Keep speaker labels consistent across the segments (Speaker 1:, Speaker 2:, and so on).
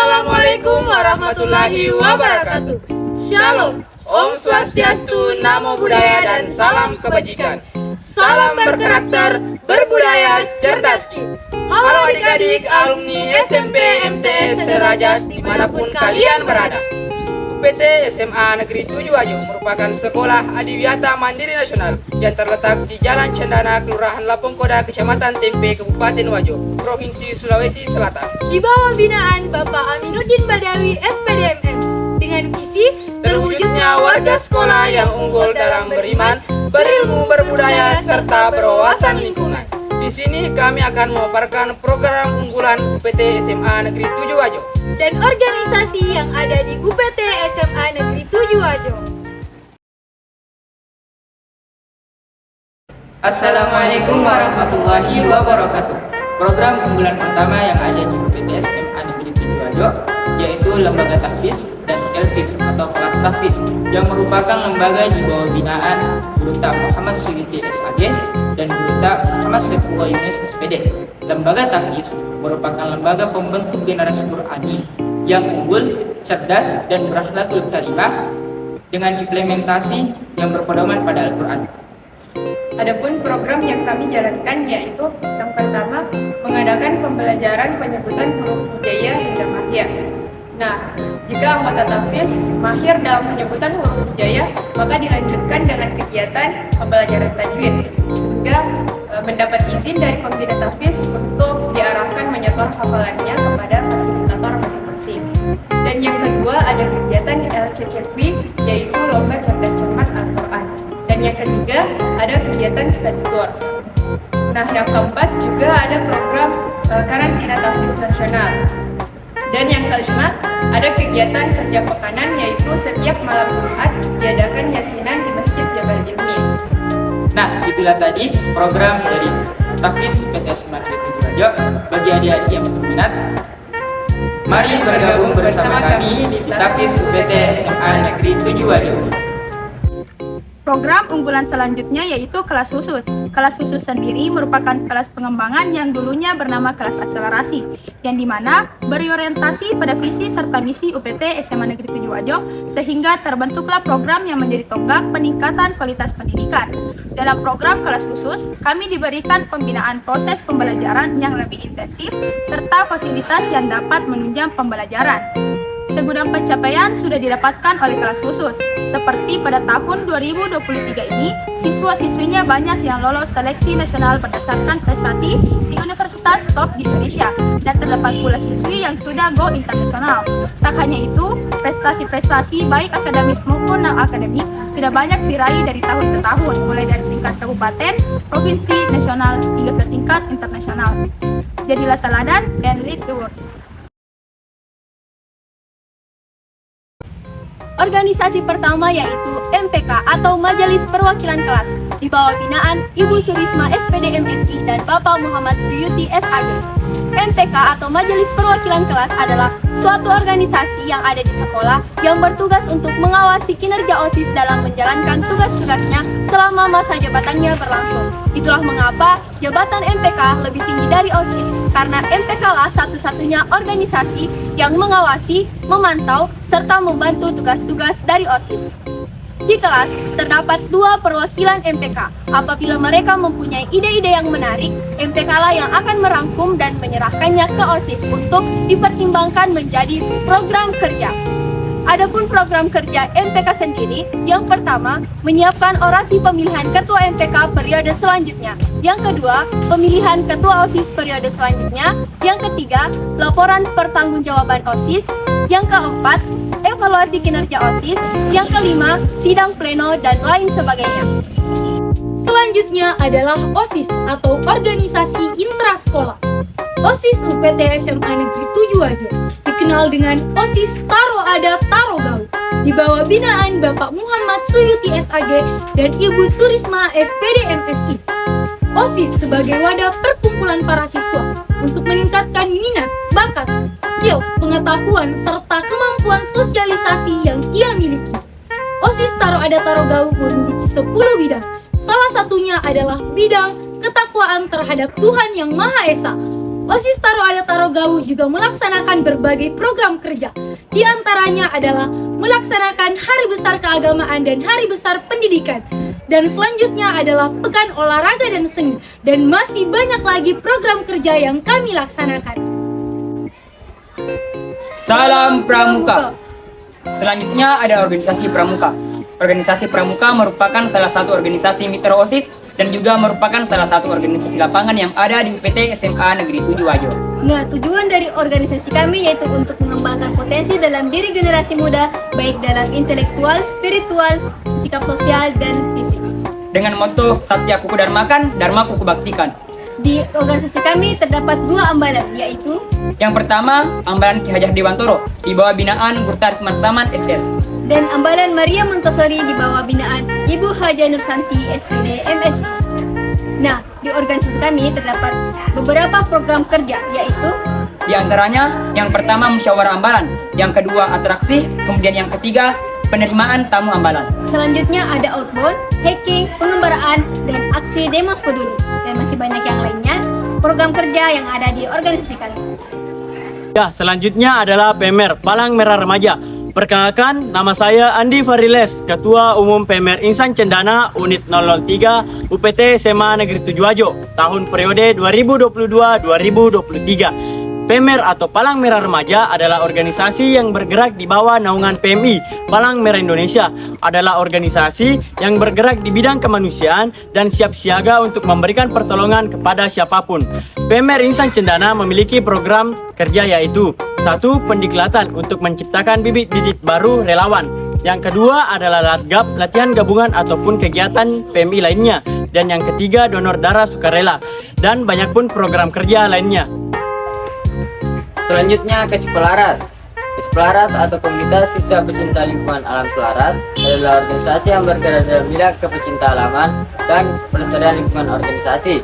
Speaker 1: Assalamualaikum warahmatullahi wabarakatuh. Shalom, Om Swastiastu, Namo Buddhaya, dan salam kebajikan. Salam berkarakter, berbudaya, cerdas. Halo adik-adik alumni SMP MTS Derajat dimanapun kalian berada. UPT SMA Negeri 7 Wajo merupakan sekolah adiwiyata mandiri nasional yang terletak di Jalan Cendana, Kelurahan Lapongkoda, Kecamatan Tempe, Kabupaten Wajo, Provinsi Sulawesi Selatan.
Speaker 2: Di bawah binaan Bapak Aminuddin Badawi, SPDMM, dengan visi
Speaker 1: terwujudnya warga sekolah yang unggul dalam beriman, berilmu, berbudaya, serta berwawasan lingkungan. Di sini kami akan memaparkan program unggulan UPT SMA Negeri 7 Wajo
Speaker 2: dan organisasi yang ada di UPT SMA Negeri 7 Wajo.
Speaker 3: Assalamualaikum warahmatullahi wabarakatuh. Program unggulan pertama yang ada di UPT SMA Negeri 7 Wajo yaitu Lembaga Tahfiz dan Elfiz atau kelas Tahfiz yang merupakan lembaga di bawah binaan Guru Tak Muhammad Suyuti SAG dan Guru Tak Muhammad Saifullah Yunus SPD. Lembaga Tahfiz merupakan lembaga pembentuk generasi Qurani yang unggul, cerdas, dan berakhlakul karimah dengan implementasi yang berpedoman pada Al-Quran.
Speaker 4: Adapun program yang kami jalankan yaitu yang pertama mengadakan pembelajaran penyebutan huruf hijaiyah hingga mahir. Nah, jika anggota tahfiz mahir dalam penyebutan huruf hijaiyah, maka dilanjutkan dengan kegiatan pembelajaran tajwid hingga mendapat izin dari pembina tahfiz untuk diarahkan menyetor hafalannya kepada fasilitator masing-masing. Dan yang kedua ada kegiatan LCCQ yaitu Lomba Cerdas Cermat Al-Quran. Dan yang ketiga ada kegiatan study tour. Nah, yang keempat juga ada program karantina tahfiz nasional. Dan yang kelima ada kegiatan setiap pekanan yaitu setiap malam Jumat diadakan yasinan di Masjid Jabal Ilmi.
Speaker 3: Nah, itulah tadi program dari Tahfiz UPT SMA Negeri 7 Wajo. Bagi adik-adik yang berminat, mari bergabung bersama kami di Tahfiz UPT SMA Negeri 7 Wajo.
Speaker 5: Program unggulan selanjutnya yaitu kelas khusus. Kelas khusus sendiri merupakan kelas pengembangan yang dulunya bernama kelas akselerasi, yang dimana berorientasi pada visi serta misi UPT SMA Negeri 7 Wajo, sehingga terbentuklah program yang menjadi tonggak peningkatan kualitas pendidikan. Dalam program kelas khusus, kami diberikan pembinaan proses pembelajaran yang lebih intensif, serta fasilitas yang dapat menunjang pembelajaran. Segudang pencapaian sudah didapatkan oleh kelas khusus, seperti pada tahun 2023 ini, siswa-siswinya banyak yang lolos seleksi nasional berdasarkan prestasi di universitas top di Indonesia, dan terdapat pula siswi yang sudah go internasional. Tak hanya itu, prestasi-prestasi baik akademik maupun non-akademik sudah banyak diraih dari tahun ke tahun, mulai dari tingkat kabupaten, provinsi, nasional, hingga ke tingkat internasional. Jadilah teladan dan lead the world.
Speaker 2: Organisasi pertama yaitu MPK atau Majelis Perwakilan Kelas di bawah binaan Ibu Surisma SPD MSI dan Bapak Muhammad Suyuti SAG. MPK atau Majelis Perwakilan Kelas adalah suatu organisasi yang ada di sekolah yang bertugas untuk mengawasi kinerja OSIS dalam menjalankan tugas-tugasnya selama masa jabatannya berlangsung. Itulah mengapa jabatan MPK lebih tinggi dari OSIS, karena MPK lah satu-satunya organisasi yang mengawasi, memantau, serta membantu tugas-tugas dari OSIS. Di kelas terdapat 2 perwakilan MPK. Apabila mereka mempunyai ide-ide yang menarik, MPK lah yang akan merangkum dan menyerahkannya ke OSIS untuk dipertimbangkan menjadi program kerja. Adapun program kerja MPK sendiri, yang pertama, menyiapkan orasi pemilihan ketua MPK periode selanjutnya. Yang kedua, pemilihan ketua OSIS periode selanjutnya. Yang ketiga, laporan pertanggungjawaban OSIS. Yang keempat, evaluasi kinerja OSIS. Yang kelima, sidang pleno dan lain sebagainya. Selanjutnya adalah OSIS atau Organisasi Intrasekolah. OSIS UPT SMA Negeri 7 Wajo dikenal dengan OSIS Taro Ada Taro Gau di bawah binaan Bapak Muhammad Suyuti SAG dan Ibu Surisma SPD MSI. OSIS sebagai wadah perkumpulan para siswa untuk meningkatkan minat, bakat, skill, pengetahuan, serta kemampuan sosialisasi yang ia miliki. OSIS Taro Ada Taro Gau memiliki 10 bidang. Salah satunya adalah bidang ketakwaan terhadap Tuhan Yang Maha Esa.
Speaker 6: OSIS Taro Ada Taro Gau juga melaksanakan berbagai program kerja. Di antaranya adalah melaksanakan Hari Besar Keagamaan dan Hari Besar Pendidikan. Dan selanjutnya adalah Pekan Olahraga dan Seni. Dan masih banyak lagi program kerja yang kami laksanakan.
Speaker 3: Salam Pramuka. Selanjutnya ada organisasi Pramuka. Organisasi Pramuka merupakan salah satu organisasi mitra OSIS dan juga merupakan salah satu organisasi lapangan yang ada di UPT SMA Negeri 7 Wajo.
Speaker 2: Nah, tujuan dari organisasi kami yaitu untuk mengembangkan potensi dalam diri generasi muda, baik dalam intelektual, spiritual, sikap sosial, dan fisik.
Speaker 3: Dengan moto Satya Kuku Dharmakan, Dharma Kuku Baktikan.
Speaker 2: Di organisasi kami terdapat 2 ambalan, yaitu
Speaker 3: Yang pertama, Ambalan Ki Hajar Dewantoro di bawah binaan Gurtarisman Saman SS.
Speaker 2: dan ambalan Maria Montessori di bawah binaan Ibu Haja Nursanti SPD MSI. Nah, di organisasi kami terdapat beberapa program kerja, yaitu
Speaker 3: Di antaranya, yang pertama musyawarah ambalan, yang kedua atraksi, kemudian yang ketiga penerimaan tamu ambalan.
Speaker 2: selanjutnya ada outbound, hacking, pengembaraan, dan aksi demos peduli. Dan masih banyak yang lainnya, program kerja yang ada di organisasi kami.
Speaker 7: Ya, selanjutnya adalah PEMER, Palang Merah Remaja. Perkenalkan, nama saya Andi Fariles, Ketua Umum PEMER Insan Cendana Unit 003 UPT SMA Negeri 7 Wajo, tahun periode 2022-2023. PEMER atau Palang Merah Remaja adalah organisasi yang bergerak di bawah naungan PMI. Palang Merah Indonesia adalah organisasi yang bergerak di bidang kemanusiaan dan siap siaga untuk memberikan pertolongan kepada siapapun. PEMER Insan Cendana memiliki program kerja yaitu 1. Pendiklatan untuk menciptakan bibit-bibit baru relawan. Yang kedua adalah latgab, latihan gabungan ataupun kegiatan PMI lainnya. Dan yang ketiga donor darah sukarela. Dan banyak pun program kerja lainnya.
Speaker 8: Selanjutnya Kesipelaras. Kesipelaras atau Komunitas Siswa Pecinta Lingkungan Alam Selaras adalah organisasi yang bergerak dalam bidang kepecinta alaman dan pelestarian lingkungan organisasi.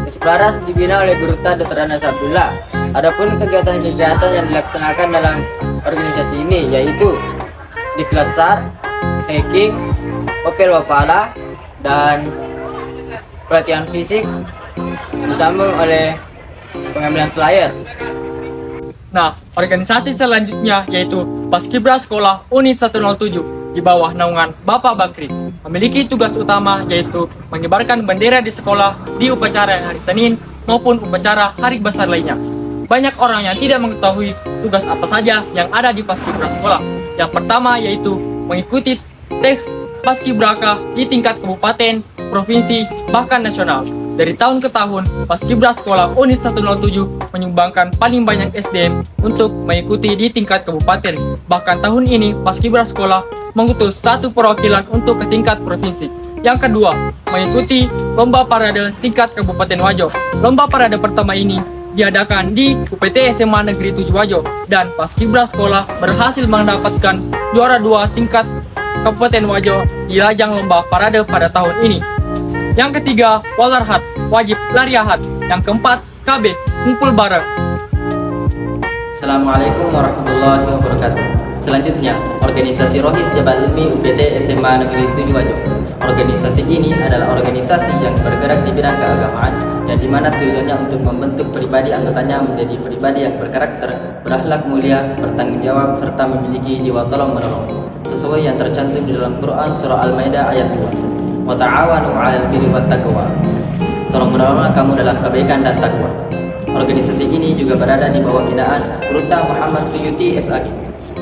Speaker 8: Kesipelaras dibina oleh Guru Dr. Anas Abdullah. Adapun kegiatan-kegiatan yang dilaksanakan dalam organisasi ini yaitu Diklat SAR, hiking, Opel Wapala, dan pelatihan fisik disambung oleh pengambilan selayar.
Speaker 9: Nah, organisasi selanjutnya yaitu Paskibra Sekolah Unit 107 di bawah naungan Bapak Bakri. Memiliki tugas utama yaitu mengibarkan bendera di sekolah di upacara hari Senin maupun upacara hari besar lainnya. Banyak orang yang tidak mengetahui tugas apa saja yang ada di Paskibra Sekolah. Yang pertama yaitu mengikuti tes Paskibraka di tingkat kabupaten, provinsi, bahkan nasional. Dari tahun ke tahun, Paskibra Sekolah Unit 107 menyumbangkan paling banyak SDM untuk mengikuti di tingkat kabupaten. Bahkan tahun ini, Paskibra Sekolah mengutus 1 perwakilan untuk ke tingkat provinsi. Yang kedua, mengikuti Lomba Parade tingkat Kabupaten Wajo. Lomba Parade pertama ini diadakan di UPT SMA Negeri 7 Wajo dan Paskibra Sekolah berhasil mendapatkan juara 2 tingkat Kabupaten Wajo di ajang Lomba Parade pada tahun ini. Yang ketiga, Walarhat, wajib lariahat. Yang keempat, KB, kumpul bareng.
Speaker 10: Assalamualaikum warahmatullahi wabarakatuh. Selanjutnya, organisasi Rohis Jabal Ilmi UPT SMA Negeri 7 Wajo. Organisasi ini adalah organisasi yang bergerak di bidang keagamaan yang dimana tujuannya untuk membentuk pribadi anggotanya menjadi pribadi yang berkarakter, berakhlak mulia, bertanggung jawab, serta memiliki jiwa tolong menolong sesuai yang tercantum di dalam Quran Surah Al-Maidah ayat 2. Wa ta'awanu 'alal birri wat taqwa. Tolong menolonglah kamu dalam kebaikan dan takwa. Organisasi ini juga berada di bawah binaan Ruta Muhammad Suyuti SAG.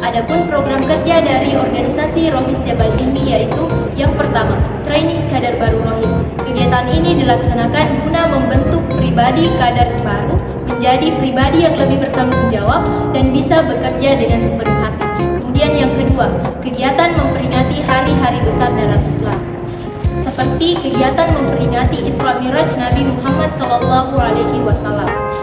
Speaker 2: Adapun program kerja dari organisasi Rohis Jabal Ilmi yaitu yang pertama, training kader baru Rohis. Kegiatan ini dilaksanakan guna membentuk pribadi kader baru menjadi pribadi yang lebih bertanggung jawab dan bisa bekerja dengan sepenuh hati. Kemudian yang kedua, kegiatan memperingati hari-hari besar dalam Islam. Seperti kegiatan memperingati Isra Miraj Nabi Muhammad SAW.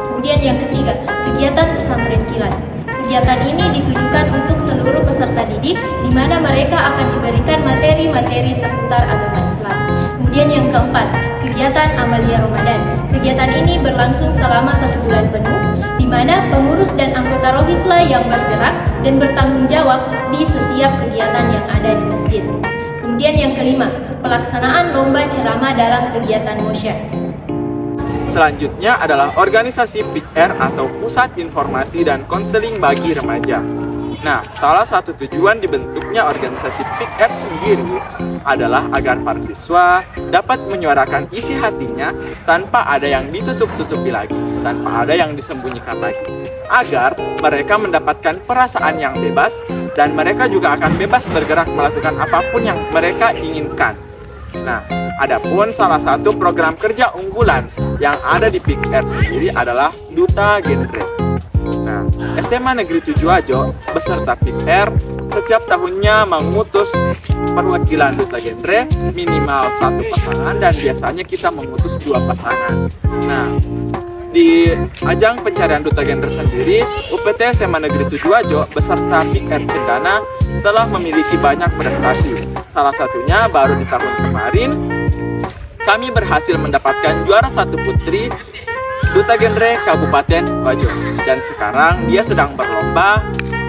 Speaker 2: Kemudian yang ketiga, kegiatan pesantren kilat. Kegiatan ini ditujukan untuk seluruh peserta didik, di mana mereka akan diberikan materi-materi seputar agama Islam. Kemudian yang keempat, kegiatan Amalia Ramadan. Kegiatan ini berlangsung selama 1 bulan penuh, di mana pengurus dan anggota Rohislah yang bergerak dan bertanggung jawab di setiap kegiatan yang ada di masjid. Kemudian yang kelima, pelaksanaan lomba ceramah dalam kegiatan Mosyah.
Speaker 11: Selanjutnya adalah organisasi PIKR atau Pusat Informasi dan Konseling bagi Remaja. Nah, salah satu tujuan dibentuknya organisasi PIKR sendiri adalah agar para siswa dapat menyuarakan isi hatinya tanpa ada yang ditutup-tutupi lagi, tanpa ada yang disembunyikan lagi, agar mereka mendapatkan perasaan yang bebas dan mereka juga akan bebas bergerak melakukan apapun yang mereka inginkan. Nah, adapun salah satu program kerja unggulan yang ada di PIKR sendiri adalah Duta Genre. Nah, SMA Negeri 7 Wajo beserta PIKR setiap tahunnya mengutus perwakilan Duta Genre minimal 1 pasangan dan biasanya kita mengutus 2 pasangan. Nah, di ajang pencarian Duta Genre sendiri, UPT SMA Negeri 7 Wajo beserta PIKR Cendana telah memiliki banyak prestasi. Salah satunya baru di tahun kemarin kami berhasil mendapatkan juara 1 putri Duta Genre Kabupaten Wajo, dan sekarang dia sedang berlomba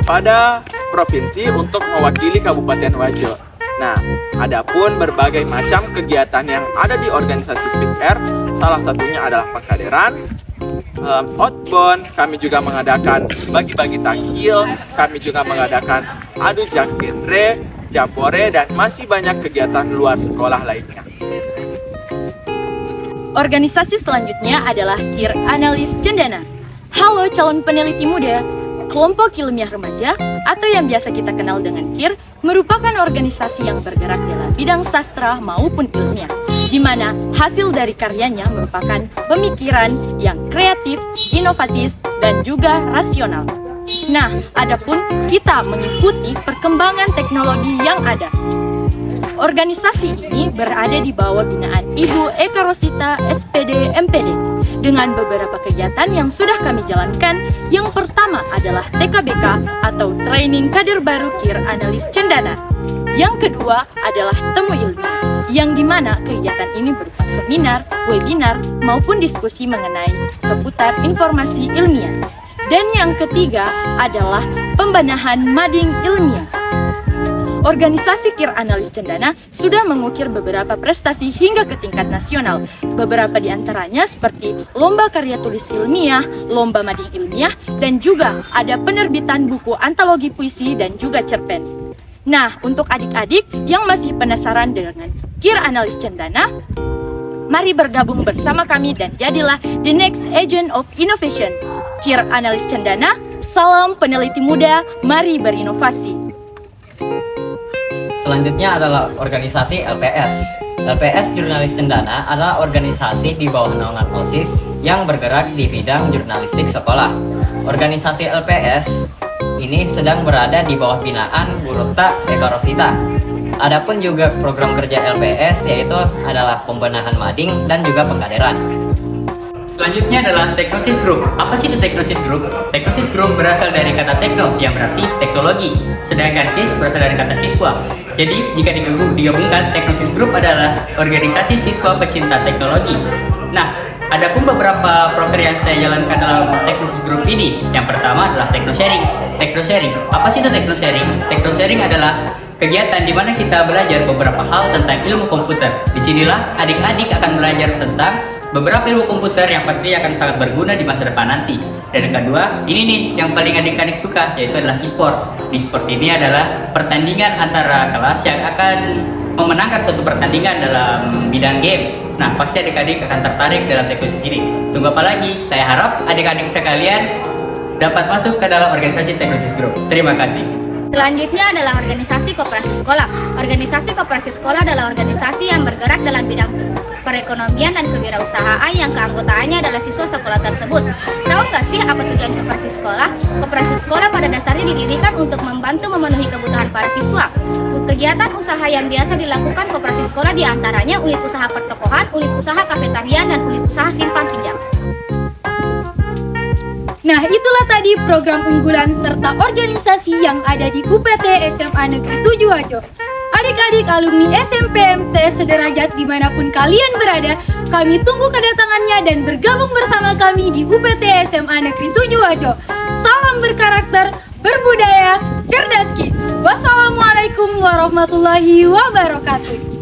Speaker 11: pada provinsi untuk mewakili Kabupaten Wajo. Nah, adapun berbagai macam kegiatan yang ada di organisasi PIKR, salah satunya adalah pengkaderan, outbound, kami juga mengadakan bagi-bagi takjil, kami juga mengadakan adu jak genre, jambore, dan masih banyak kegiatan luar sekolah lainnya.
Speaker 12: Organisasi selanjutnya adalah KIR Analis Cendana. Halo calon peneliti muda, kelompok ilmiah remaja atau yang biasa kita kenal dengan KIR merupakan organisasi yang bergerak dalam bidang sastra maupun ilmiah, di mana hasil dari karyanya merupakan pemikiran yang kreatif, inovatif, dan juga rasional. Nah, adapun kita mengikuti perkembangan teknologi yang ada. Organisasi ini berada di bawah binaan Ibu Eka Rosita SPD MPD dengan beberapa kegiatan yang sudah kami jalankan. Yang pertama adalah TKBK atau Training Kader Baru KIR Analis Cendana. Yang kedua adalah Temu Ilmiah, yang dimana kegiatan ini berupa seminar, webinar, maupun diskusi mengenai seputar informasi ilmiah. Dan yang ketiga adalah pembenahan mading ilmiah. Organisasi KIR Analis Cendana sudah mengukir beberapa prestasi hingga ke tingkat nasional. Beberapa di antaranya seperti lomba karya tulis ilmiah, lomba mading ilmiah, dan juga ada penerbitan buku antologi puisi dan juga cerpen. Nah, untuk adik-adik yang masih penasaran dengan KIR Analis Cendana, mari bergabung bersama kami dan jadilah the next agent of innovation. KIR Analis Cendana, salam peneliti muda, mari berinovasi.
Speaker 8: Selanjutnya adalah organisasi LPS. LPS Jurnalis Cendana adalah organisasi di bawah naungan OSIS yang bergerak di bidang jurnalistik sekolah. Organisasi LPS ini sedang berada di bawah binaan Bu Rokta Eka Rosita. Adapun juga program kerja LPS yaitu adalah pembenahan mading dan juga pengkaderan.
Speaker 3: Selanjutnya adalah Teknosis Group. Apa sih itu Teknosis Group? Teknosis Group berasal dari kata tekno yang berarti teknologi, sedangkan sis berasal dari kata siswa. Jadi jika digabungkan, Teknosis Group adalah organisasi siswa pecinta teknologi. Nah, adapun beberapa proker yang saya jalankan dalam Teknosis Group ini. Yang pertama adalah Teknosharing. Teknosharing. Apa sih itu Teknosharing? Teknosharing adalah kegiatan di mana kita belajar beberapa hal tentang ilmu komputer. Disinilah adik-adik akan belajar tentang beberapa ilmu komputer yang pasti akan sangat berguna di masa depan nanti. Dan yang kedua, ini nih yang paling adik-adik suka, yaitu adalah e-sport. E-sport ini adalah pertandingan antara kelas yang akan memenangkan suatu pertandingan dalam bidang game. Nah, pasti adik-adik akan tertarik dalam teknosis ini. Tunggu apa lagi? Saya harap adik-adik sekalian dapat masuk ke dalam organisasi Teknosis Group. Terima kasih.
Speaker 13: Selanjutnya adalah organisasi koperasi sekolah. Organisasi koperasi sekolah adalah organisasi yang bergerak dalam bidang perekonomian dan kewirausahaan yang keanggotaannya adalah siswa sekolah tersebut. Tahu nggak sih apa tujuan koperasi sekolah? Koperasi sekolah pada dasarnya didirikan untuk membantu memenuhi kebutuhan para siswa. Kegiatan usaha yang biasa dilakukan koperasi sekolah diantaranya unit usaha pertokohan, unit usaha kafetaria, dan unit usaha simpan pinjam.
Speaker 6: Nah, itulah tadi program unggulan serta organisasi yang ada di UPT SMA Negeri 7 Wajo. Adik-adik alumni SMPMT sederajat dimanapun kalian berada, kami tunggu kedatangannya dan bergabung bersama kami di UPT SMA Negeri 7 Wajo. Salam berkarakter, berbudaya, cerdas. Wassalamualaikum warahmatullahi wabarakatuh.